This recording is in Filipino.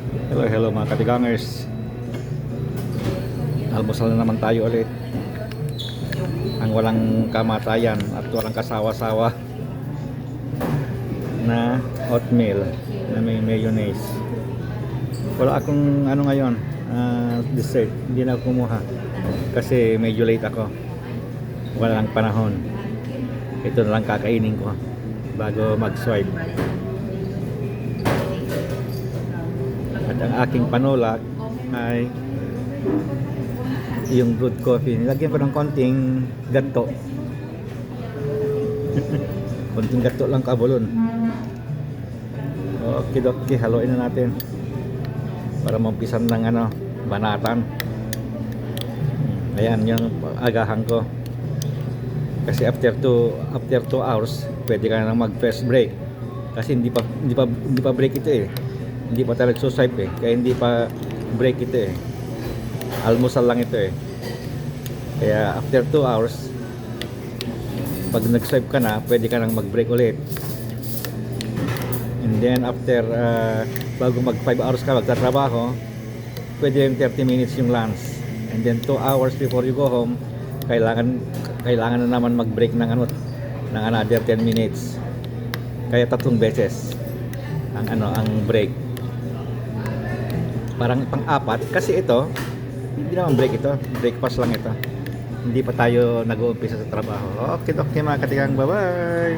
Hello, hello mga katigangers. Almusal na naman tayo ulit. Ang walang kamatayan at walang kasawa-sawa na oatmeal na may mayonnaise. Wala akong ano ngayon, dessert. Hindi na ako kumuha kasi medyo late ako. Wala lang panahon. Ito na lang kakainin ko bago mag-swipe. At ang aking panulak ay yung brewed coffee. Nilagyan ko ng konting gato. Konting gato lang kabulon. Okay, haluin na natin para maumpisan ng banatan. Ayan yung agahan ko. Kasi after 2 hours pwede ka na mag-first break. Kasi hindi pa break ito eh. Hindi pa talaga swipe eh. Kaya hindi pa break ito eh. Almusal lang ito eh. Kaya after 2 hours pag nag-swipe ka na, pwede ka nang mag-break ulit. And then after bago mag 5 hours ka magtatrabaho, pwede yung 30 minutes yung lunch. And then 2 hours before you go home, kailangan na naman mag-break ng another 10 minutes. Kaya 3 beses ang break. Parang pang-apat kasi ito hindi naman break ito, breakfast lang ito. Hindi pa tayo nag-uumpisa sa trabaho. Okay mga katigang, bye bye.